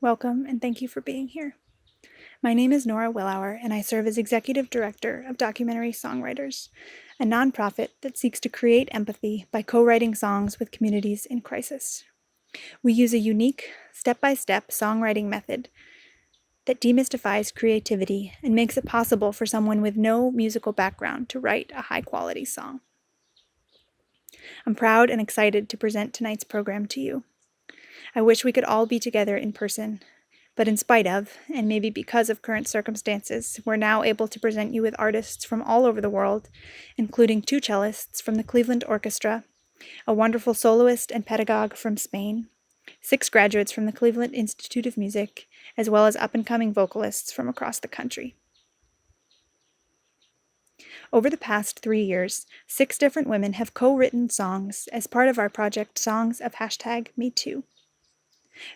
Welcome, and thank you for being here. My name is Nora Willauer, and I serve as Executive Director of Documentary Songwriters, a nonprofit that seeks to create empathy by co-writing songs with communities in crisis. We use a unique, step-by-step songwriting method that demystifies creativity and makes it possible for someone with no musical background to write a high-quality song. I'm proud and excited to present tonight's program to you. I wish we could all be together in person, but in spite of, and maybe because of current circumstances, we're now able to present you with artists from all over the world, including 2 cellists from the Cleveland Orchestra, a wonderful soloist and pedagogue from Spain, 6 graduates from the Cleveland Institute of Music, as well as up-and-coming vocalists from across the country. Over the past 3 years, 6 different women have co-written songs as part of our project Songs of #MeToo.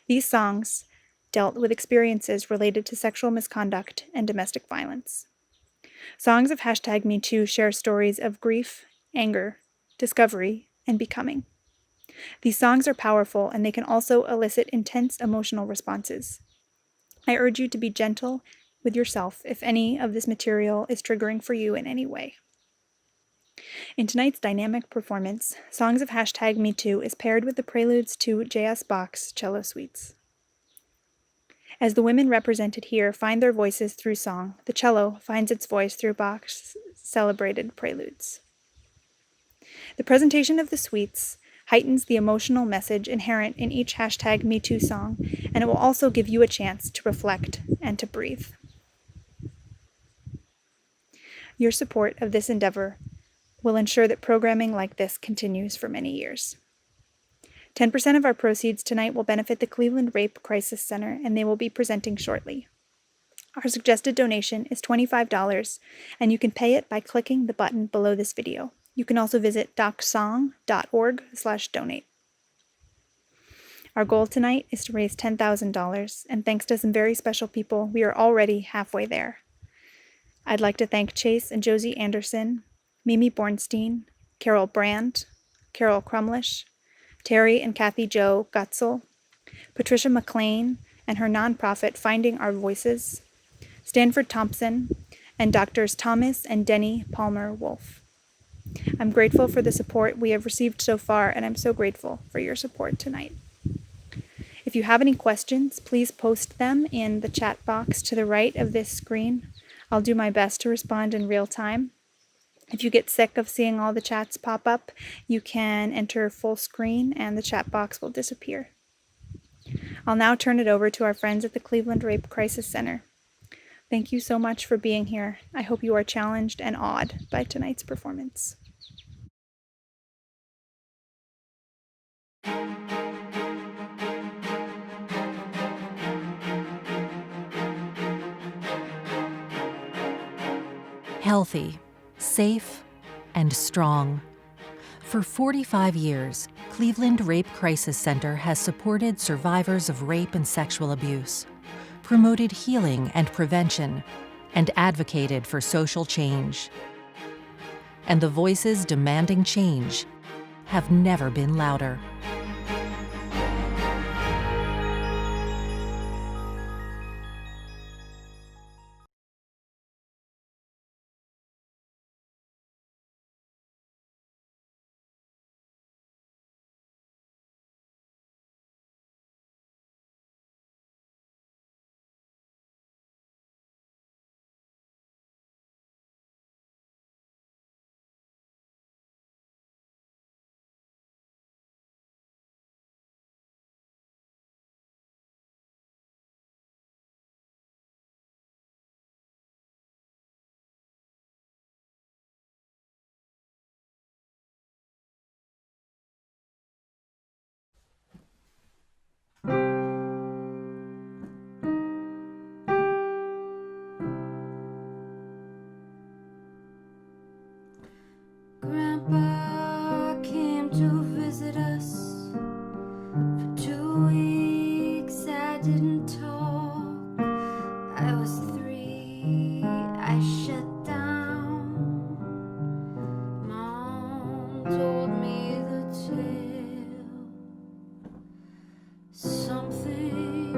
These songs dealt with experiences related to sexual misconduct and domestic violence. Songs of #MeToo share stories of grief, anger, discovery, and becoming. These songs are powerful, and they can also elicit intense emotional responses. I urge you to be gentle with yourself if any of this material is triggering for you in any way. In tonight's dynamic performance, Songs of #MeToo is paired with the Preludes to J.S. Bach's cello suites. As the women represented here find their voices through song, the cello finds its voice through Bach's celebrated preludes. The presentation of the suites heightens the emotional message inherent in each #MeToo song, and it will also give you a chance to reflect and to breathe. Your support of this endeavor will ensure that programming like this continues for many years. 10% of our proceeds tonight will benefit the Cleveland Rape Crisis Center, and they will be presenting shortly. Our suggested donation is $25, and you can pay it by clicking the button below this video. You can also visit docsong.org/donate. Our goal tonight is to raise $10,000, and thanks to some very special people, we are already halfway there. I'd like to thank Chase and Josie Anderson, Mimi Bornstein, Carol Brand, Carol Crumlish, Terry and Kathy Jo Gutzel, Patricia McLean and her nonprofit Finding Our Voices, Stanford Thompson, and Drs. Thomas and Denny Palmer-Wolf. I'm grateful for the support we have received so far, and I'm so grateful for your support tonight. If you have any questions, please post them in the chat box to the right of this screen. I'll do my best to respond in real time. If you get sick of seeing all the chats pop up, you can enter full screen and the chat box will disappear. I'll now turn it over to our friends at the Cleveland Rape Crisis Center. Thank you so much for being here. I hope you are challenged and awed by tonight's performance. Healthy, safe, and strong. For 45 years, Cleveland Rape Crisis Center has supported survivors of rape and sexual abuse, promoted healing and prevention, and advocated for social change. And the voices demanding change have never been louder. Grandpa came to visit us. For 2 weeks I didn't talk. I was 3, I shut down. Mom told me the tale. Something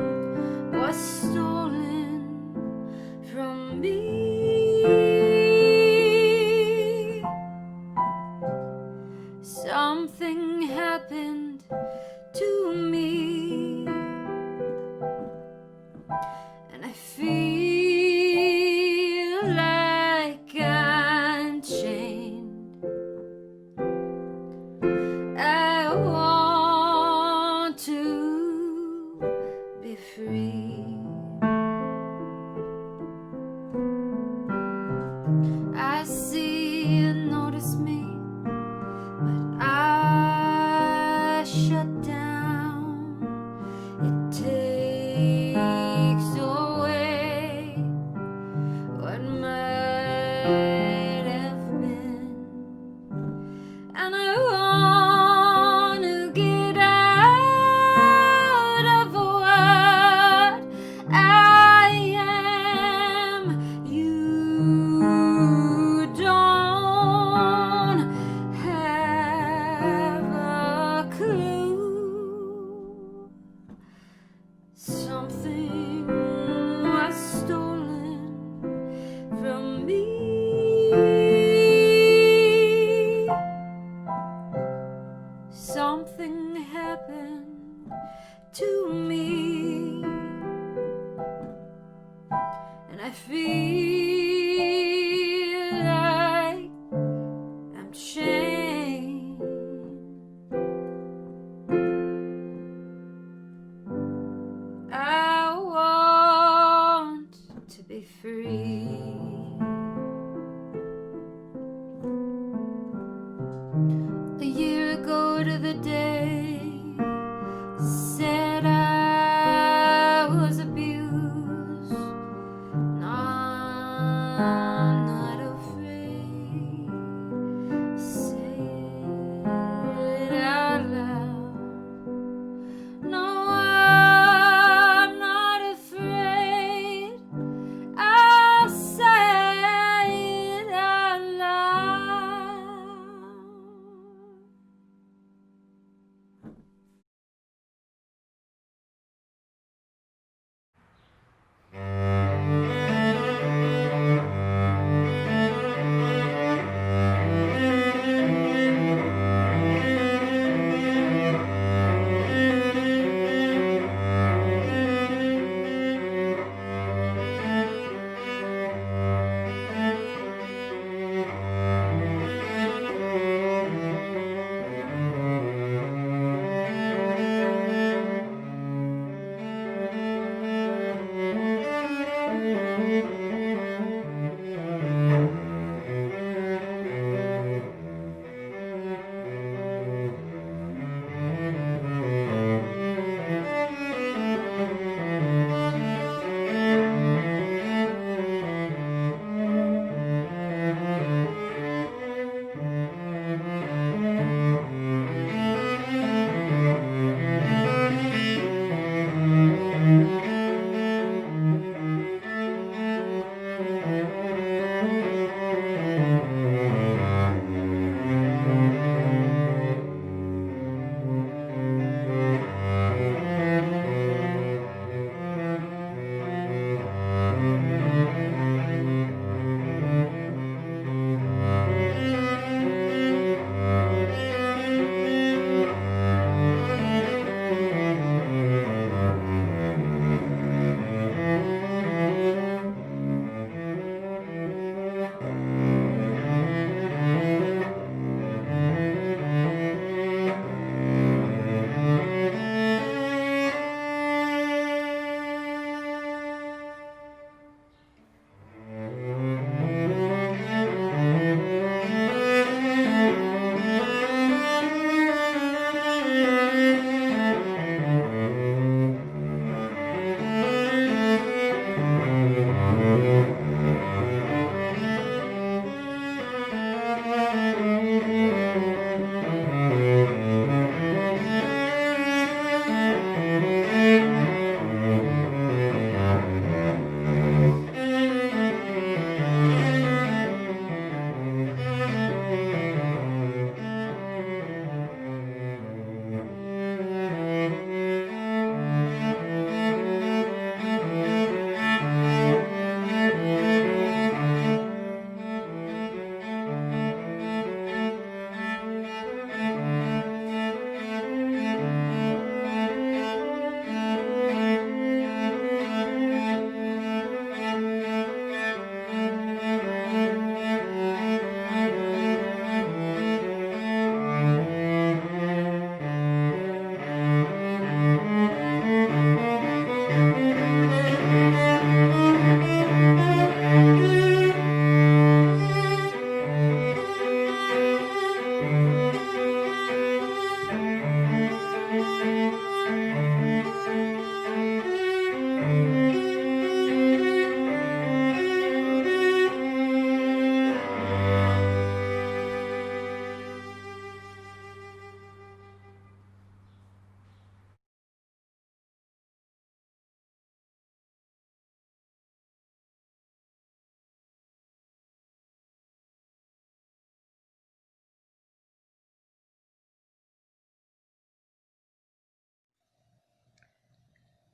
I feel like I'm chained. I want to be free. A year ago to the day, said I was abused. No, I'm not afraid. Say it out loud. No, I'm not afraid. I'll say it out loud.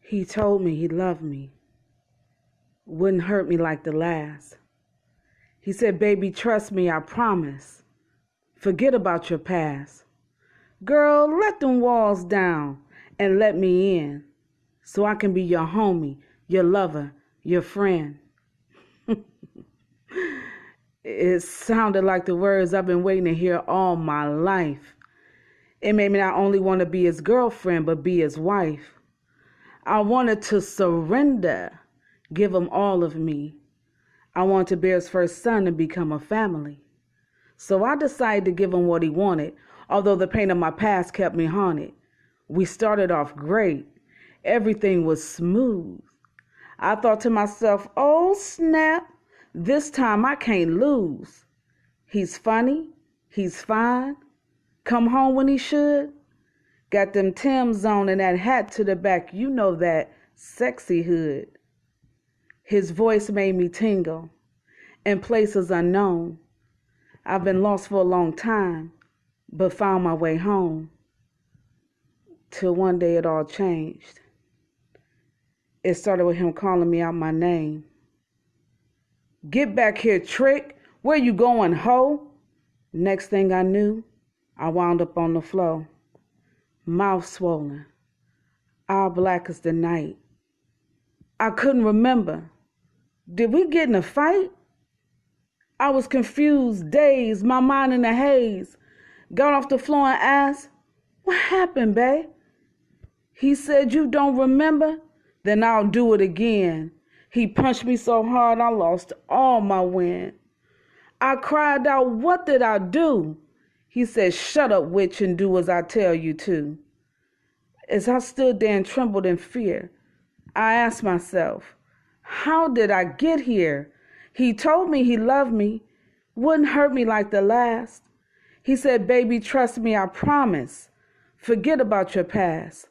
He told me he loved me, wouldn't hurt me like the last. He said, baby, trust me, I promise. Forget about your past. Girl, let them walls down and let me in so I can be your homie, your lover, your friend. It sounded like the words I've been waiting to hear all my life. It made me not only want to be his girlfriend, but be his wife. I wanted to surrender, give him all of me. I wanted to bear his first son and become a family. So I decided to give him what he wanted, although the pain of my past kept me haunted. We started off great. Everything was smooth. I thought to myself, oh snap, this time I can't lose. He's funny, he's fine, come home when he should. Got them Timbs on and that hat to the back, you know that sexy hood. His voice made me tingle in places unknown. I've been lost for a long time, but found my way home. Till one day it all changed. It started with him calling me out my name. Get back here, trick. Where you going, ho? Next thing I knew, I wound up on the floor. Mouth swollen. Eye black as the night. I couldn't remember. Did we get in a fight? I was confused, dazed, my mind in a haze. Got off the floor and asked, what happened, babe? He said, you don't remember? Then I'll do it again. He punched me so hard I lost all my wind. I cried out, what did I do? He said, shut up, witch, and do as I tell you to. As I stood there and trembled in fear, I asked myself, how did I get here? He told me he loved me, wouldn't hurt me like the last. He said, baby, trust me, I promise. Forget about your past.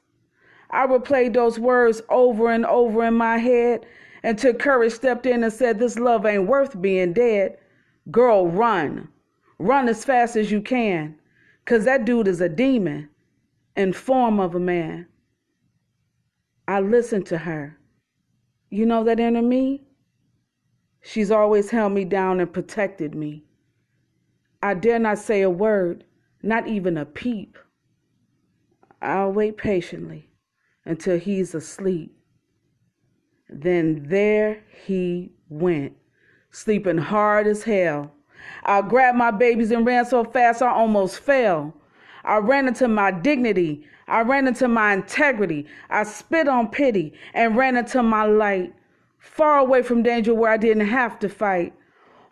I replayed those words over and over in my head until courage stepped in and said, this love ain't worth being dead. Girl, run. Run as fast as you can, 'cause that dude is a demon in form of a man. I listened to her. You know that inner me? She's always held me down and protected me. I dare not say a word, not even a peep. I'll wait patiently until he's asleep. Then there he went, sleeping hard as hell. I grabbed my babies and ran so fast I almost fell. I ran into my dignity. I ran into my integrity. I spit on pity and ran into my light, far away from danger where I didn't have to fight.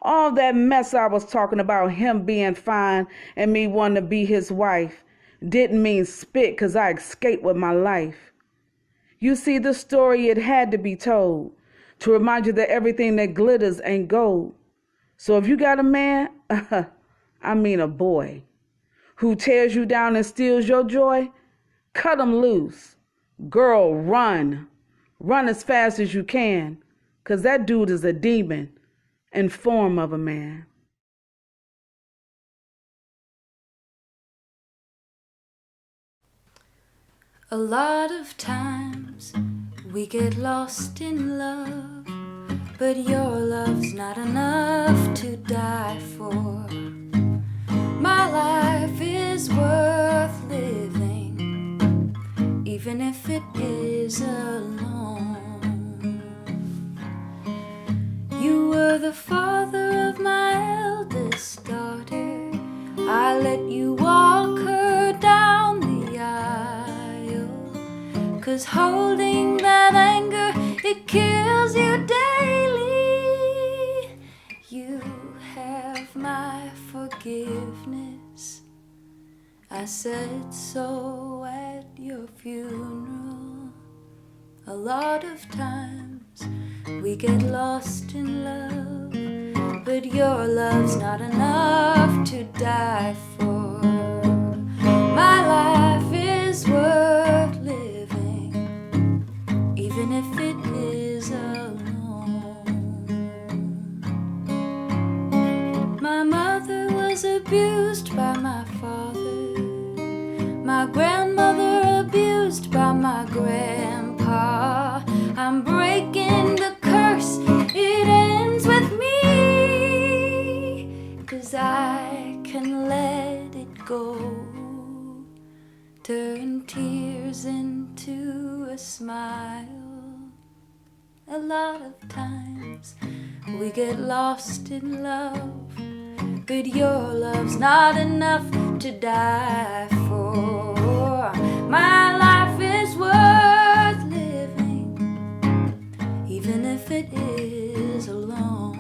All that mess I was talking about, him being fine and me wanting to be his wife, didn't mean spit 'cause I escaped with my life. You see, the story, it had to be told to remind you that everything that glitters ain't gold. So if you got a man, I mean a boy, who tears you down and steals your joy, cut him loose. Girl, run. Run as fast as you can, 'cause that dude is a demon in form of a man. A lot of times we get lost in love, but your love's not enough to die for. My life is worth living, even if it is alone. You were the father of my eldest daughter. I let you walk her down the aisle, 'cause holding that anger, it kills you daily. You have my forgiveness. I said so at your funeral. A lot of times we get lost in love, but your love's not enough to die for. My life is worth living, even if it is alone. My mother was abused by my father, my grandmother abused by my grandpa. I'm breaking the curse, it ends with me, 'cause I can let it go. Turn tears into a smile. A lot of times we get lost in love. But your love's not enough to die for. My life is worth living, even if it is alone.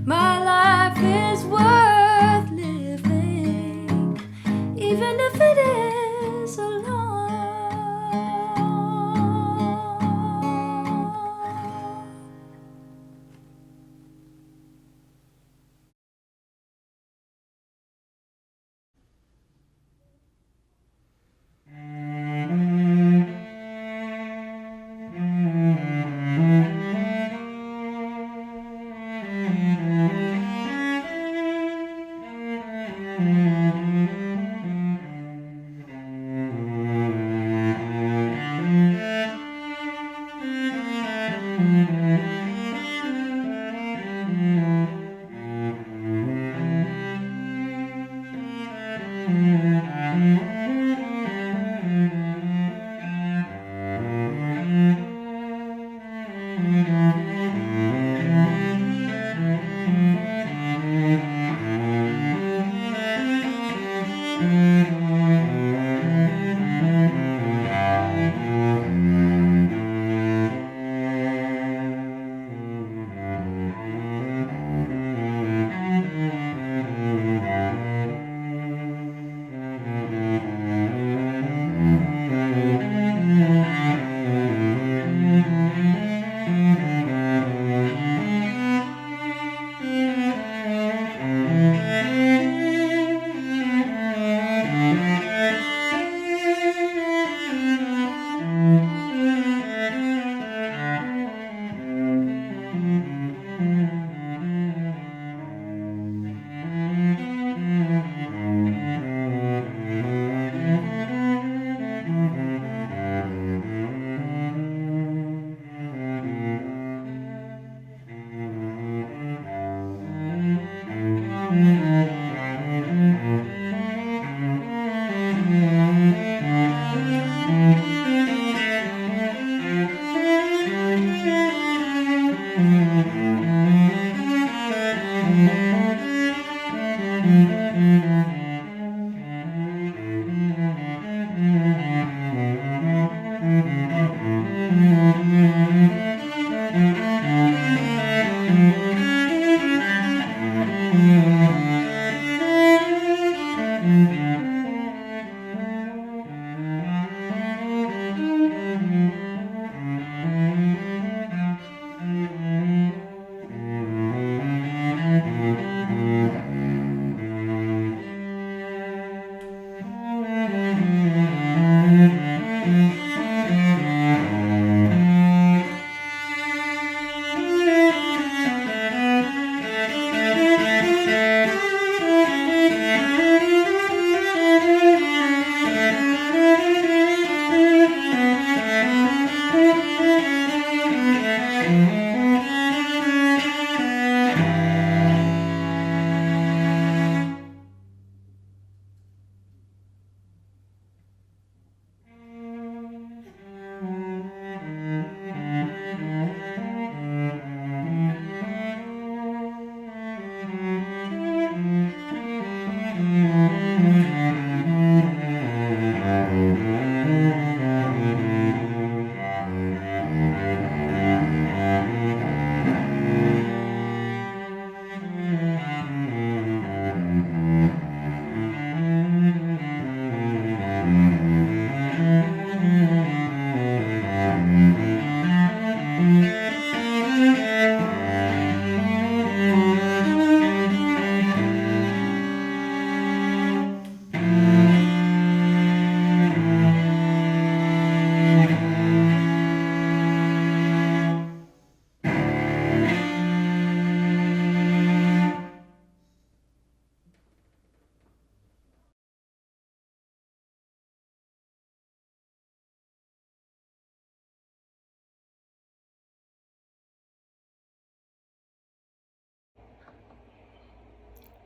My life is worth living, even if it is alone.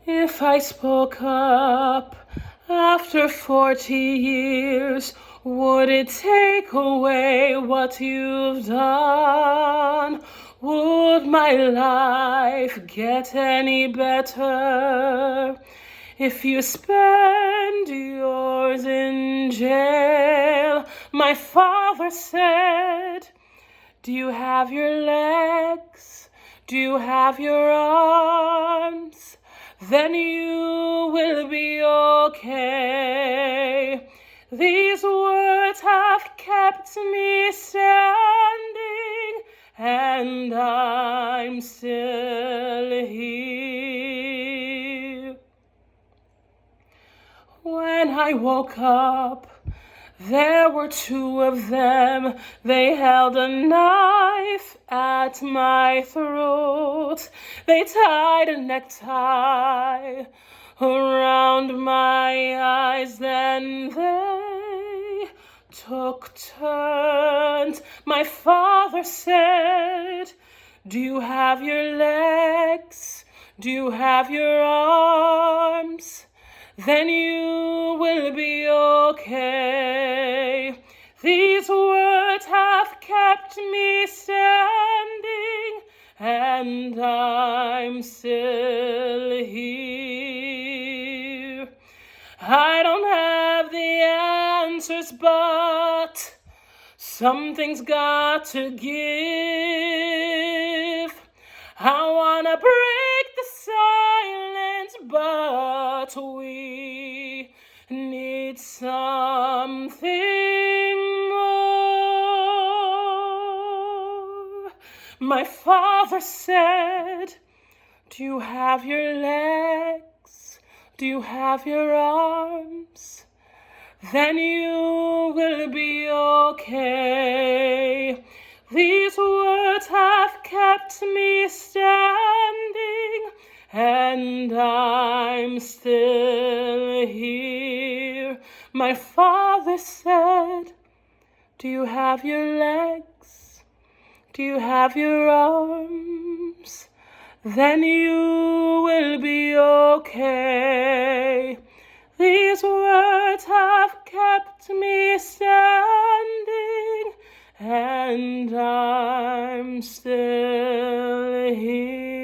If I spoke up after 40 years, Would it take away what you've done? Would my life get any better if you spend yours in jail? My father said, do you have your legs? Do you have your arms? Then you will be okay. These words have kept me standing, and I'm still here. When I woke up, there were two of them. They held a knife at my throat. They tied a necktie around my eyes. Then they took turns. My father said, do you have your legs? Do you have your arms? Then you will be okay. These words have kept me standing, and I'm still here. I don't have the answers, but something's got to give. I wanna break the silence, but we need something more. My father said, do you have your legs? Do you have your arms? Then you will be okay. These words have kept me standing, and I'm still here. My father said, do you have your legs? Do you have your arms? Then you will be okay. These words have kept me standing, and I'm still here.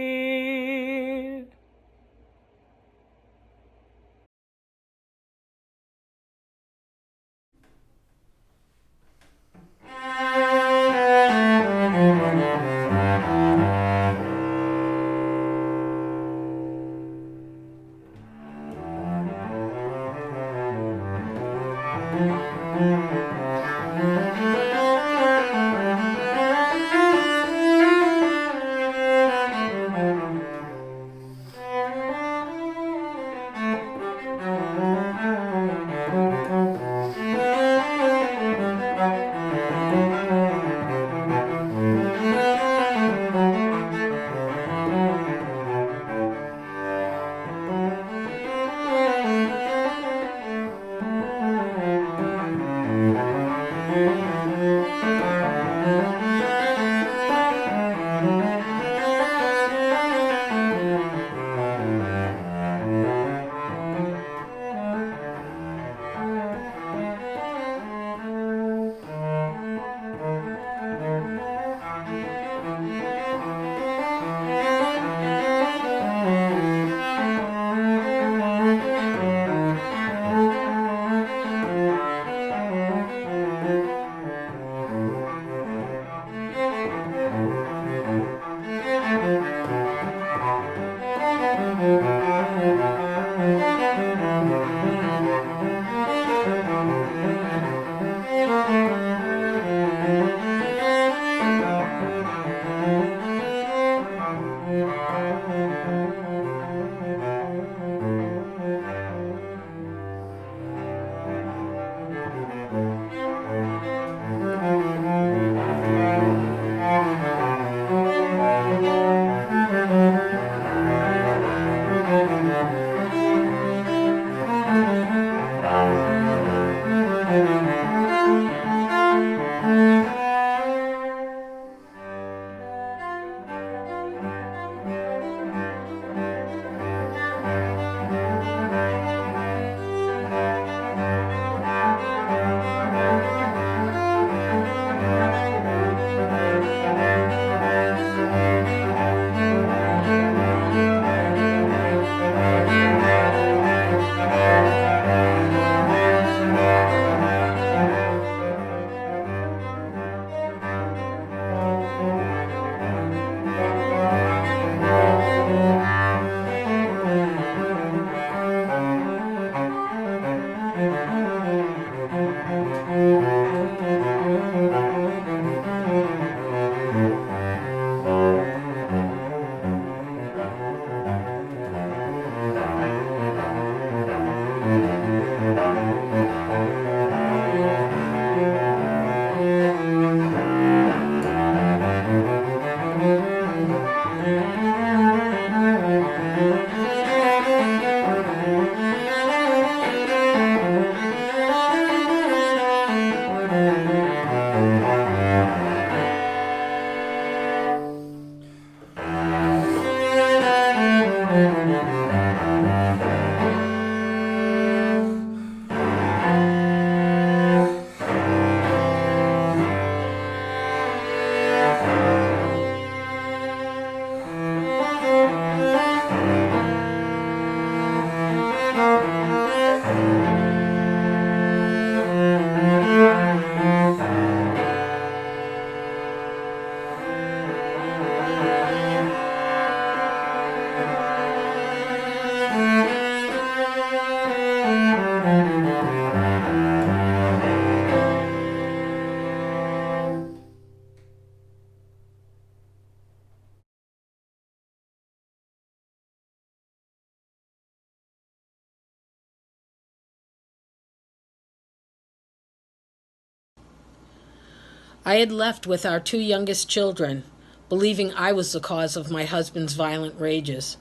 I had left with our 2 youngest children, believing I was the cause of my husband's violent rages.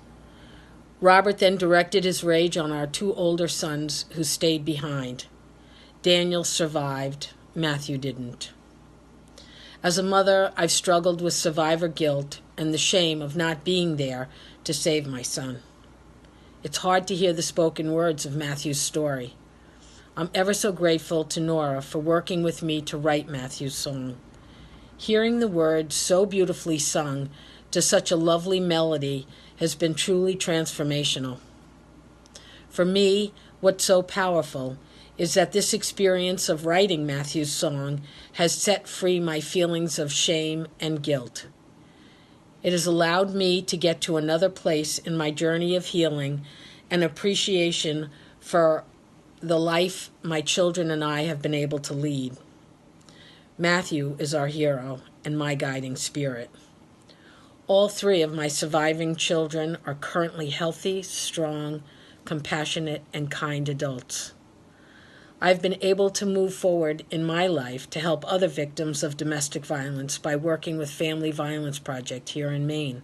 Robert then directed his rage on our 2 older sons who stayed behind. Daniel survived. Matthew didn't. As a mother, I've struggled with survivor guilt and the shame of not being there to save my son. It's hard to hear the spoken words of Matthew's story. I'm ever so grateful to Nora for working with me to write Matthew's song. Hearing the words so beautifully sung to such a lovely melody has been truly transformational. For me, what's so powerful is that this experience of writing Matthew's song has set free my feelings of shame and guilt. It has allowed me to get to another place in my journey of healing and appreciation for the life my children and I have been able to lead. Matthew is our hero and my guiding spirit. All 3 of my surviving children are currently healthy, strong, compassionate, and kind adults. I've been able to move forward in my life to help other victims of domestic violence by working with Family Violence Project here in Maine.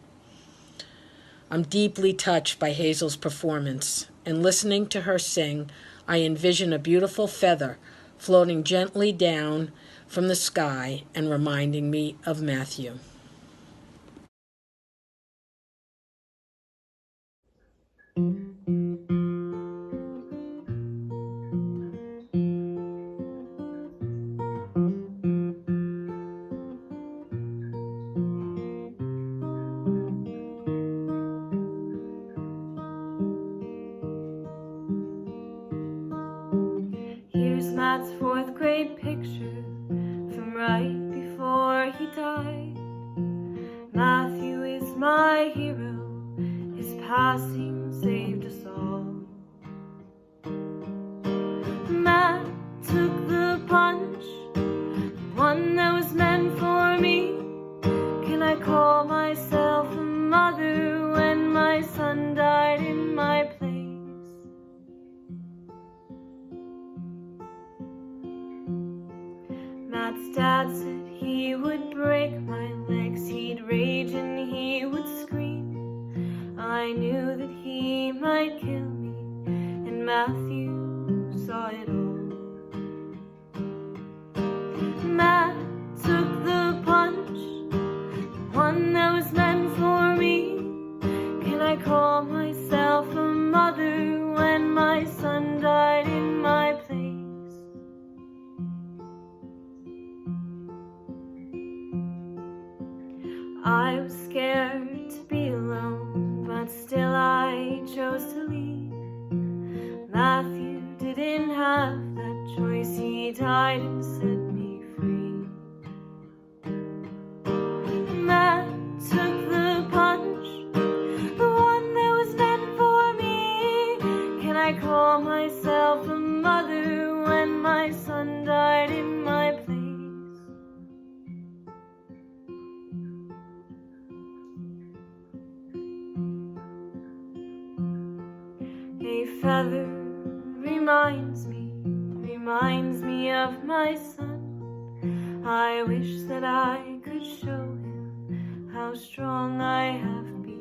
I'm deeply touched by Hazel's performance, and listening to her sing, I envision a beautiful feather floating gently down from the sky and reminding me of Matthew. Here's Matt's 4th grade picture from right before he died. Matthew is my hero, his passing saved us all. Matt took the punch, one that was meant for me. Can I call myself a mother when my son died in my place? Matt's dad said he would break my legs, he'd rage and he would scream. I knew that he might kill me, and Matthew saw it all. Matt took the punch, one that was meant for me. Can I call myself a mother when my son died in my place? I was scared to be alone, but still I chose to leave. Matthew didn't have that choice, he died and set me free. Matt took the punch, the one that was meant for me. Can I call myself a mother when my son died in my place? A feather reminds me of my son. I wish that I could show him how strong I have become.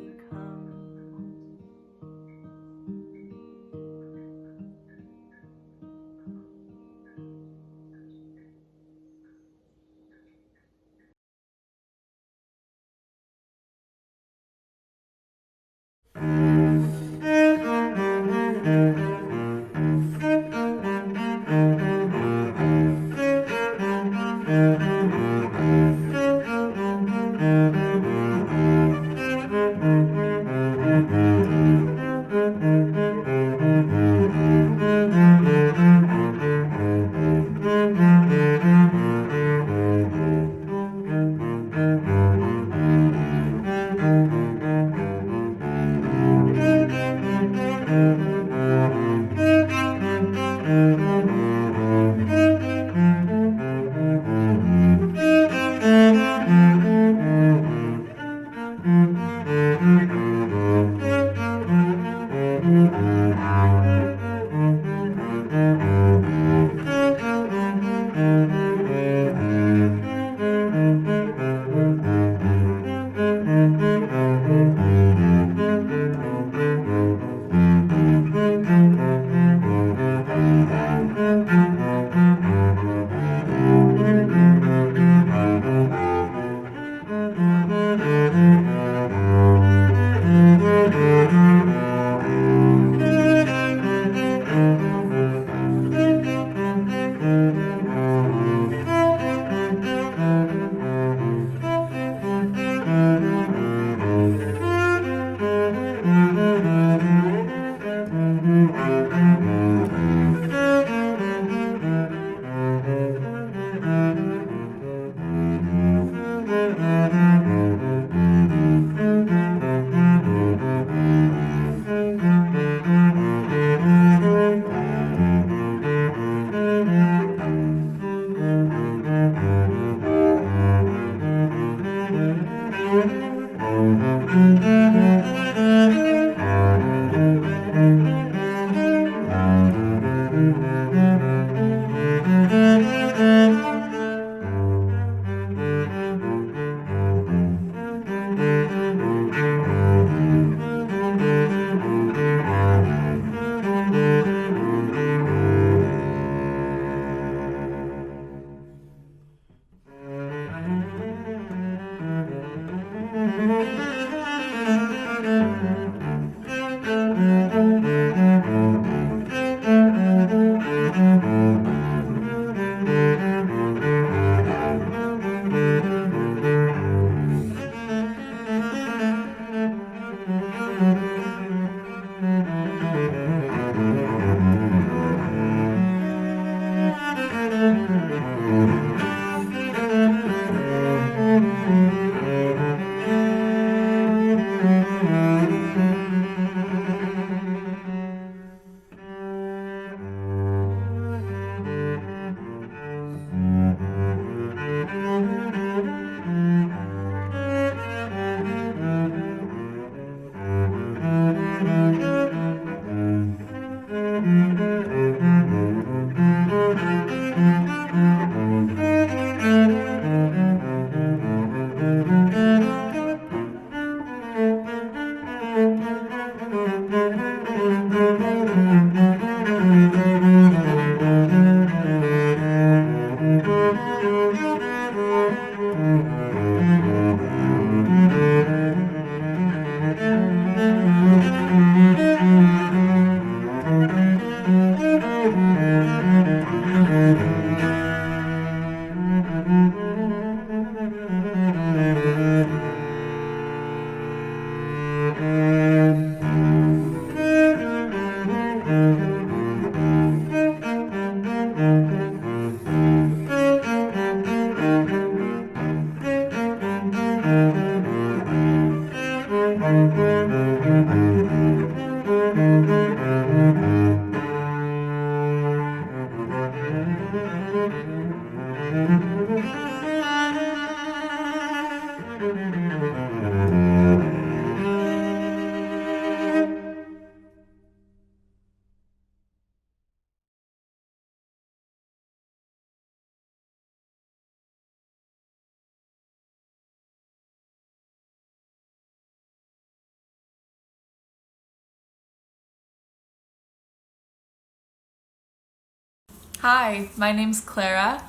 Hi, my name's Clara.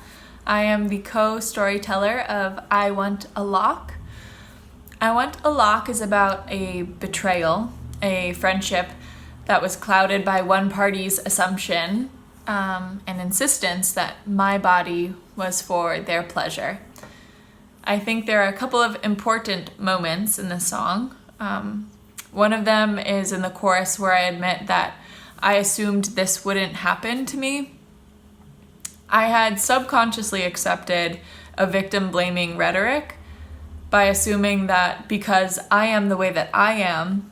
I am the co-storyteller of I Want a Lock. I Want a Lock is about a betrayal, a friendship that was clouded by one party's assumption and insistence that my body was for their pleasure. I think there are a couple of important moments in this song. One of them is in the chorus where I admit that I assumed this wouldn't happen to me. I had subconsciously accepted a victim-blaming rhetoric by assuming that because I am the way that I am,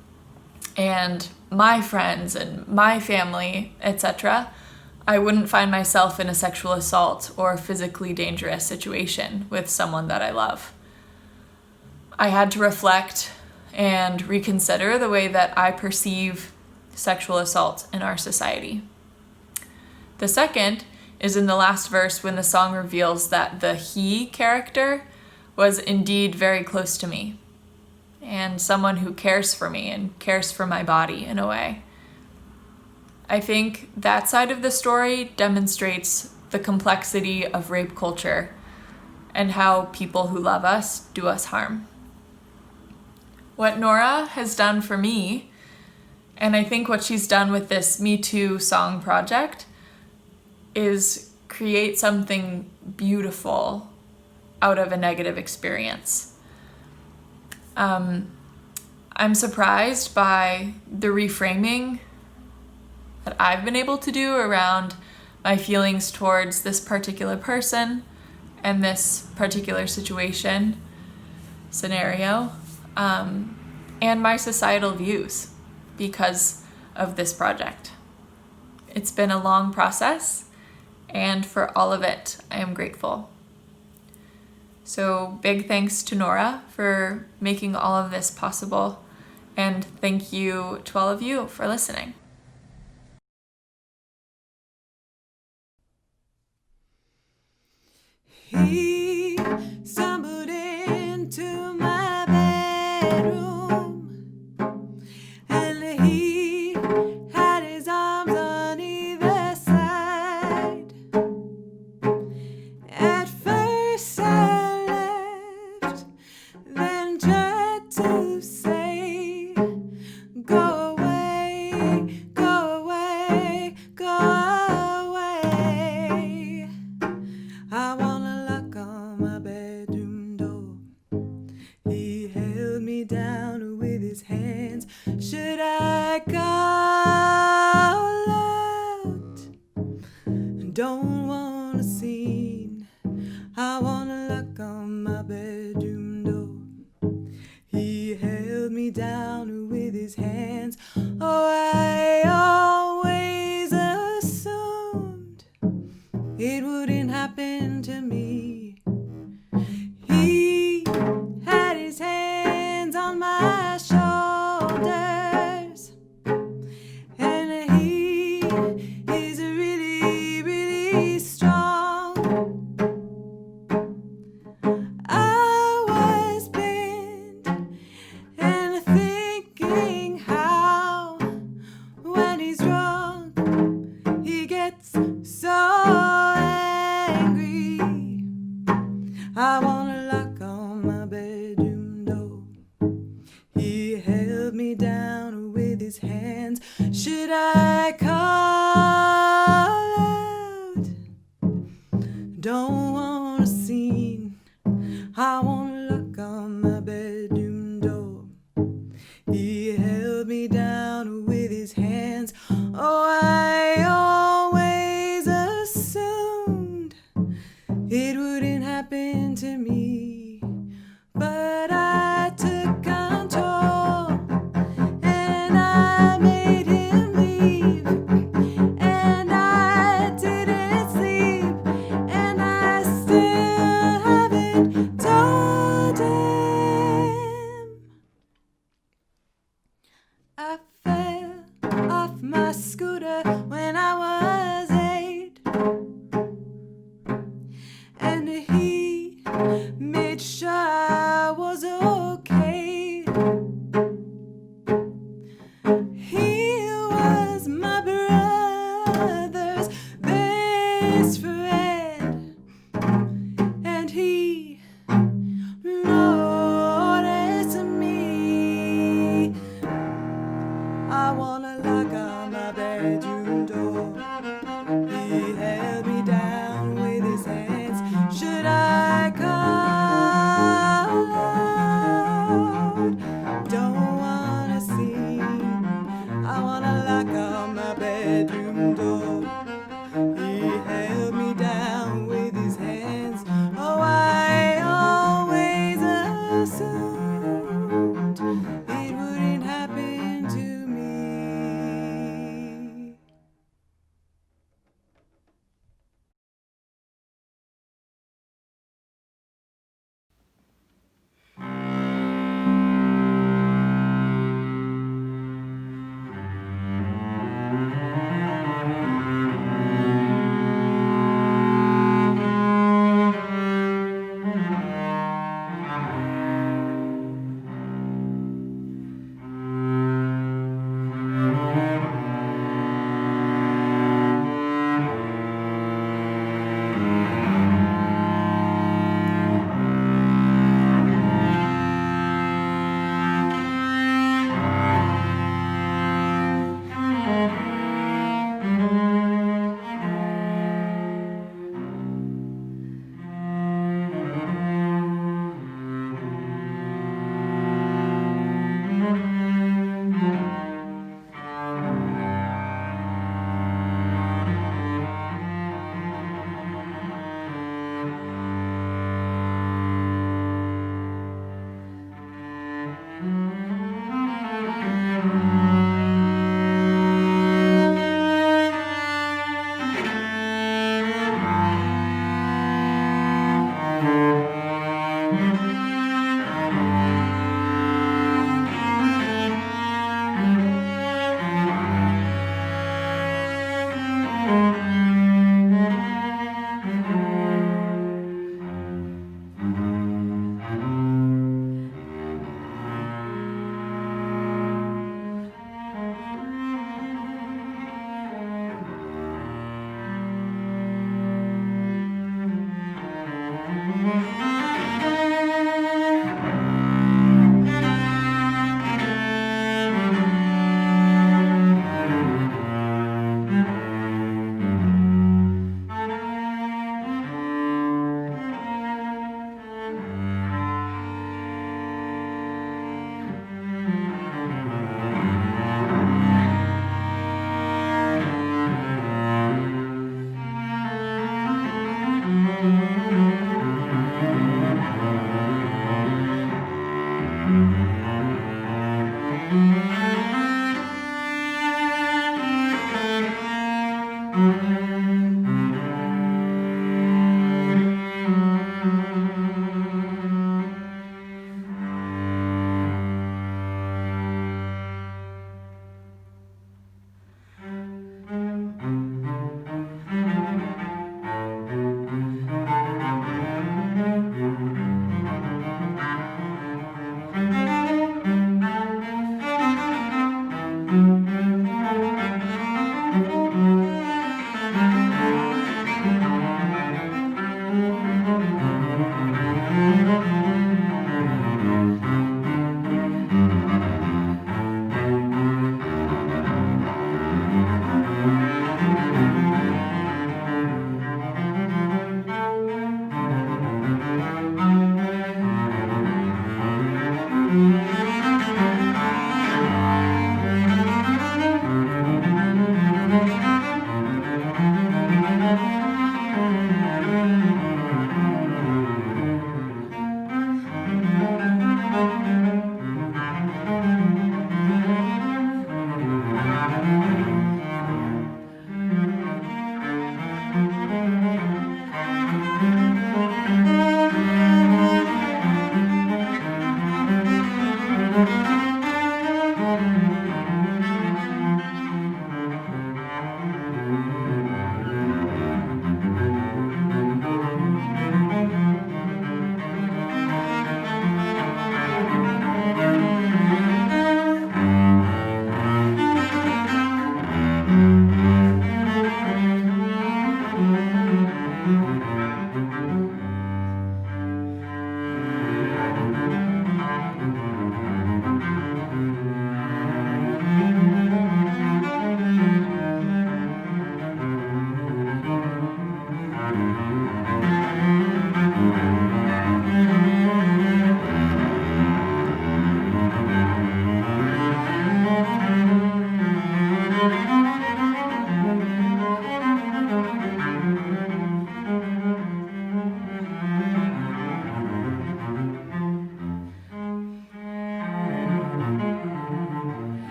and my friends and my family, etc., I wouldn't find myself in a sexual assault or physically dangerous situation with someone that I love. I had to reflect and reconsider the way that I perceive sexual assault in our society. The second is in the last verse when the song reveals that the he character was indeed very close to me and someone who cares for me and cares for my body in a way. I think that side of the story demonstrates the complexity of rape culture and how people who love us do us harm. What Nora has done for me, and I think what she's done with this Me Too song project, is create something beautiful out of a negative experience. I'm surprised by the reframing that I've been able to do around my feelings towards this particular person and this particular scenario, and my societal views because of this project. It's been a long process, and for all of it, I am grateful. So big thanks to Nora for making all of this possible. And thank you to all of you for listening. He stumbled into my bedroom, and he had his arms on either side. At first I left, then tried to say, go away, go away, go away. I wanna lock on my bedroom door. He held me down with his hands. Should I call out? Don't want a scene. I wanna lock on my bedroom door. He held me down with his hands. Oh, I always assumed it wouldn't happen to me. He had his hands on my shoulders, and he is really, really strong. I was bent and thinking how, when he's drunk, he gets so angry. I wanna lock on my bedroom door. He held me down with his hands. Should I call out? Don't want a scene. I wanna lock on my bedroom door. He held me down with his hands. Oh, I always assumed it wouldn't happen to me. But I took control and I made him leave. And I didn't sleep, and I still haven't told him. I fell off my scooter when I was 8, and he made sure I was okay. He was my brother's best friend, and he noticed me. I wanna lock on my bedroom door. He held me down with his hands. Should I call out?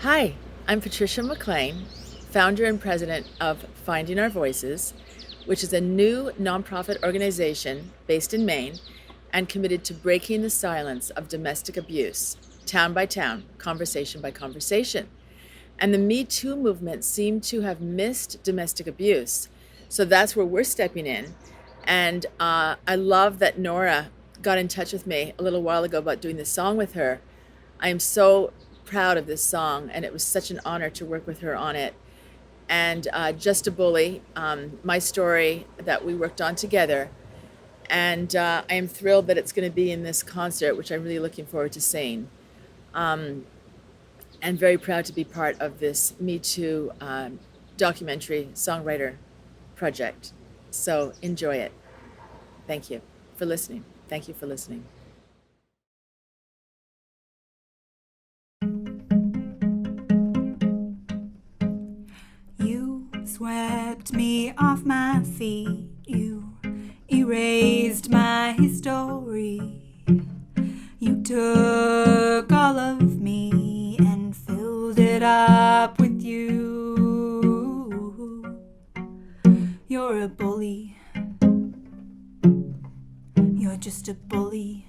Hi, I'm Patricia McLean, founder and president of Finding Our Voices, which is a new nonprofit organization based in Maine and committed to breaking the silence of domestic abuse. town by town, conversation by conversation. And the Me Too movement seemed to have missed domestic abuse. So that's where we're stepping in. And I love that Nora got in touch with me a little while ago about doing this song with her. I am so proud of this song, and it was such an honor to work with her on it. And Just a Bully, my story that we worked on together. And I am thrilled that it's going to be in this concert, which I'm really looking forward to seeing. And very proud to be part of this Me Too documentary songwriter project. So enjoy it. Thank you for listening. Thank you for listening. You swept me off my feet. You erased my story. You took all of me and filled it up with you. You're a bully. You're just a bully.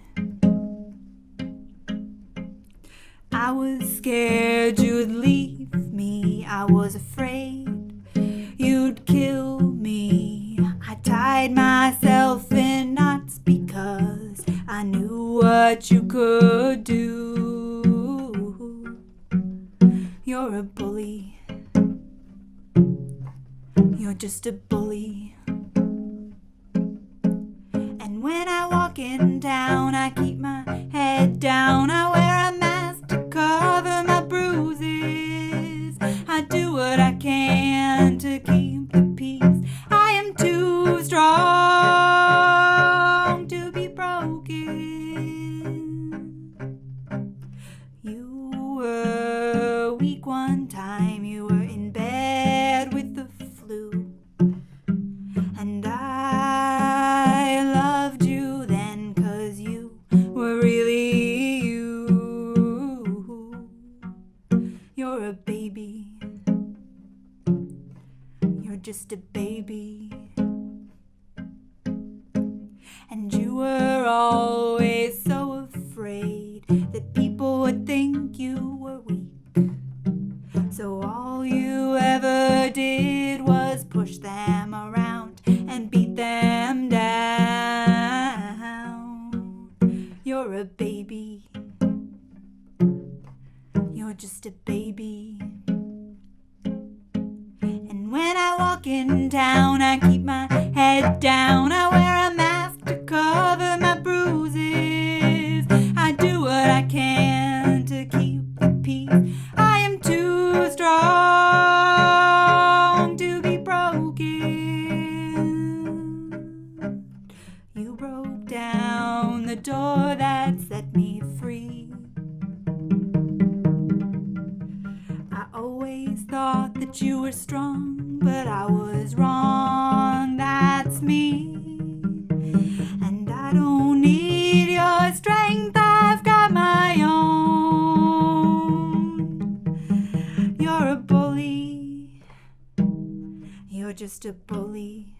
I was scared you'd leave me. I was afraid you'd kill me. I tied myself in knots because I knew what you could do. You're a bully. You're just a bully. And when I walk in town, I keep my head down. I wear a mask to cover my bruises. I do what I can to keep the peace. I am too strong to be broken. You were weak one time. You were in bed with the flu. And I loved you then 'cause you were really you. You're a baby. You're just a baby. And you were always so afraid that people would think you were weak. So all you ever did was push them around and beat them down. You're a baby. You're just a baby. And when I walk in town, I keep my head down. I wear a mask to cover my bruises. I do what I can to keep the peace. I am too strong to be broken. You broke down the door that set me free. I always thought that you were strong, but I was wrong. That's me. And I don't need your strength, I've got my own. You're a bully. You're just a bully.